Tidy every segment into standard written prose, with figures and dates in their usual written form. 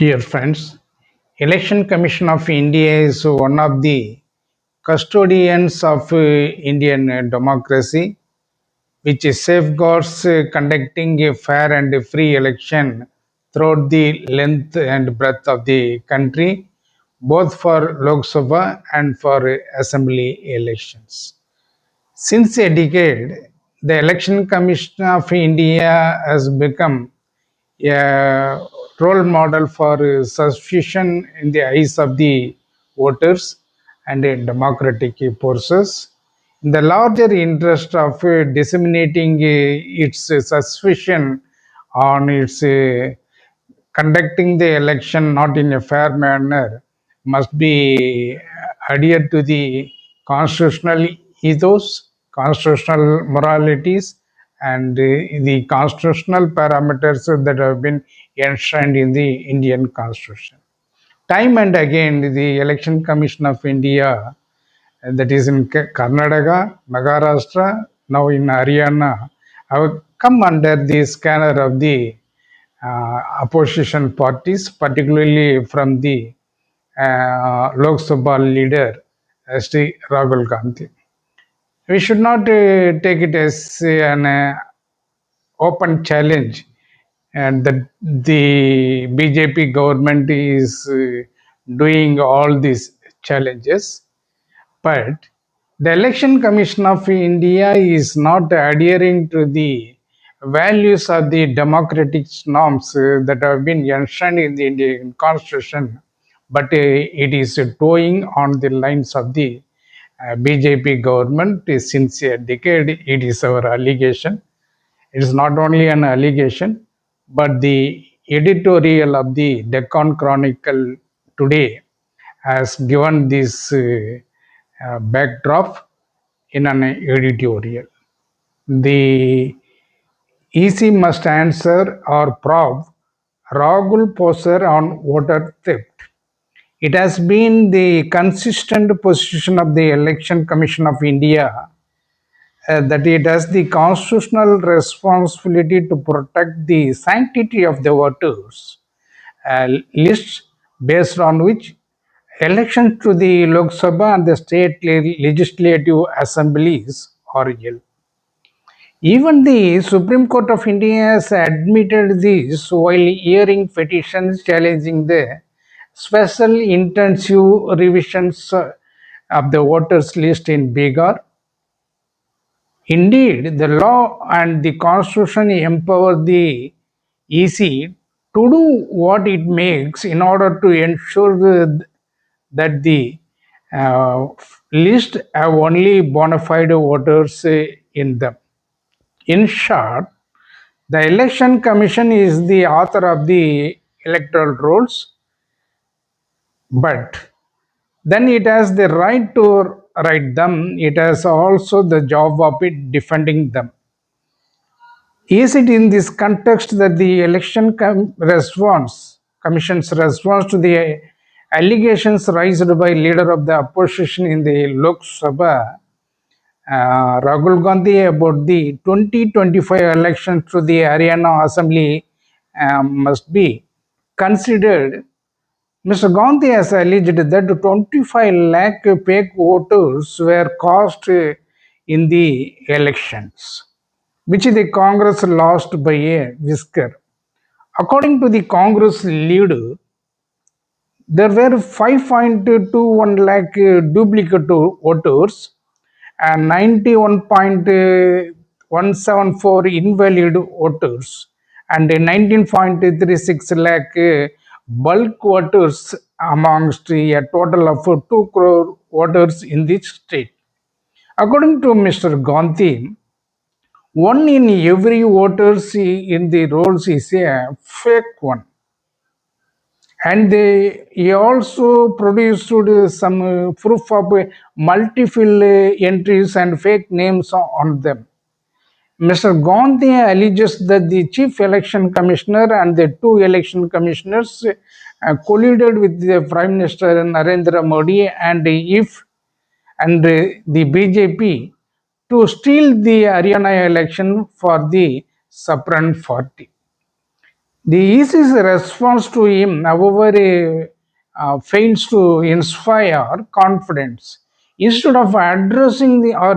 Dear friends, Election Commission of India is one of the custodians of Indian democracy, which safeguards conducting a fair and free election throughout the length and breadth of the country, both for Lok Sabha and for assembly elections. Since a decade, the Election Commission of India has become a role model for suspicion in the eyes of the voters and democratic forces. In the larger interest of disseminating its suspicion on its conducting the election not in a fair manner must be adhered to the constitutional ethos, constitutional moralities, and the constitutional parameters that have been enshrined in the Indian Constitution. Time and again, the Election Commission of India, that is in Karnataka, Maharashtra, now in Haryana, have come under the scanner of the opposition parties, particularly from the Lok Sabha leader, Sri Rahul Gandhi. We should not take it as an open challenge and that the BJP government is doing all these challenges. But the Election Commission of India is not adhering to the values of the democratic norms that have been enshrined in the Indian Constitution, but it is toeing on the lines of the BJP government since a decade. It is our allegation. It is not only an allegation, but the editorial of the Deccan Chronicle today has given this backdrop in an editorial. The EC must answer or probe Rahul poser on voter theft. It has been the consistent position of the Election Commission of India that it has the constitutional responsibility to protect the sanctity of the voters list based on which elections to the Lok Sabha and the state legislative assemblies are held. Even the Supreme Court of India has admitted this while hearing petitions challenging the special intensive revisions of the voters list in Bihar. Indeed, the law and the constitution empower the EC to do what it makes in order to ensure that the uh, list have only bona fide voters in them. In short, the Election Commission is the author of the electoral rolls, but then it has the right to write them. It has also the job of it defending them. Is it in this context that the Commission's response to the allegations raised by leader of the opposition in the Lok Sabha, Rahul Gandhi, about the 2025 elections to the Haryana Assembly must be considered? Mr. Gandhi has alleged that 25 lakh fake voters were cast in the elections, which the Congress lost by a whisker. According to the Congress leader, there were 5.21 lakh duplicate voters and 91.174 invalid voters and 19.36 lakh bulk voters amongst a total of 2 crore voters in this state. According to Mr. Gandhi, one in every voters in the rolls is a fake one. And he also produced some proof of multiple entries and fake names on them. Mr. Gandhi alleges that the chief election commissioner and the two election commissioners colluded with the Prime Minister Narendra Modi and the BJP to steal the Haryana election for the Saffron party. The EC's response to him, however, fails to inspire confidence. Instead of addressing or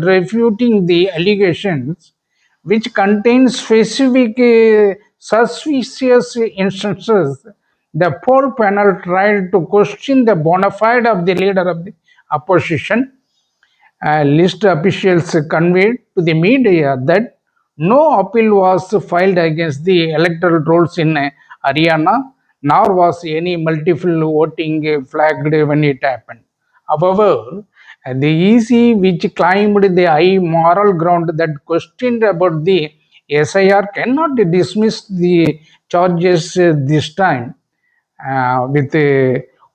refuting the allegations, which contain specific suspicious instances, the poll panel tried to question the bona fide of the leader of the opposition. List officials conveyed to the media that no appeal was filed against the electoral rolls in Haryana, nor was any multiple voting flagged when it happened. However, the EC, which climbed the high moral ground that questioned about the SIR, cannot dismiss the charges this time with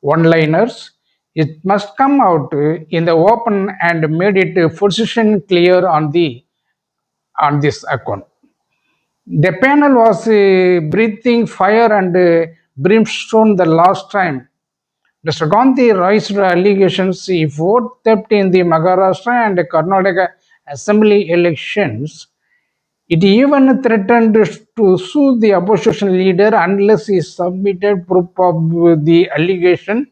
one-liners. It must come out in the open and made it position clear on this account. The panel was breathing fire and brimstone the last time. Mr. Gandhi raised allegations of vote theft in the Maharashtra and Karnataka assembly elections. It even threatened to sue the opposition leader unless he submitted proof of the allegation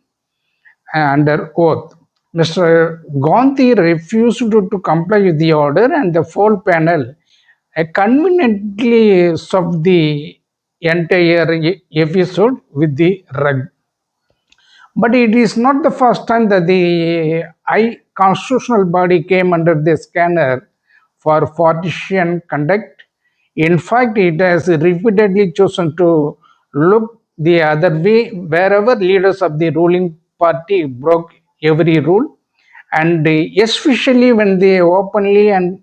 under oath. Mr. Gandhi refused to comply with the order, and the full panel conveniently swept the entire episode with the rug. But it is not the first time that the high constitutional body came under the scanner for partition conduct. In fact, it has repeatedly chosen to look the other way wherever leaders of the ruling party broke every rule, and especially when they openly and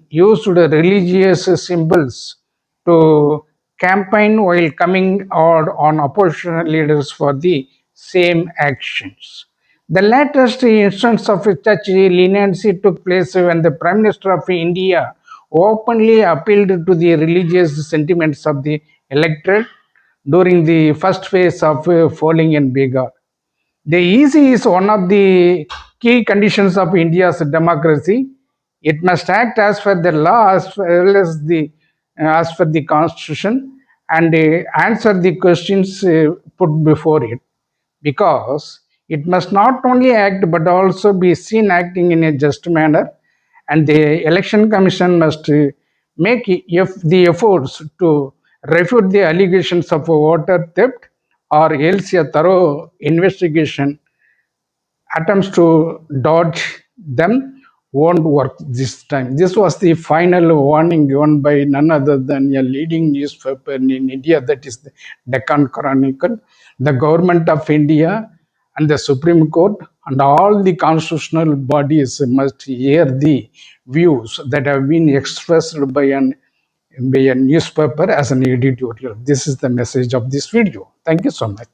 used religious symbols to campaign while coming out on opposition leaders for the same actions. The latest instance of such leniency took place when the Prime Minister of India openly appealed to the religious sentiments of the electorate during the first phase of polling in Bihar. The EC is one of the key conditions of India's democracy. It must act as per the law as per the constitution and answer the questions put before it, because it must not only act but also be seen acting in a just manner, and the election commission must make the efforts to refute the allegations of voter theft, or else a thorough investigation attempts to dodge them won't work this time. This was the final warning given by none other than a leading newspaper in India, that is the Deccan Chronicle. The government of India and the Supreme Court and all the constitutional bodies must hear the views that have been expressed by a newspaper as an editorial. This is the message of this video. Thank you so much.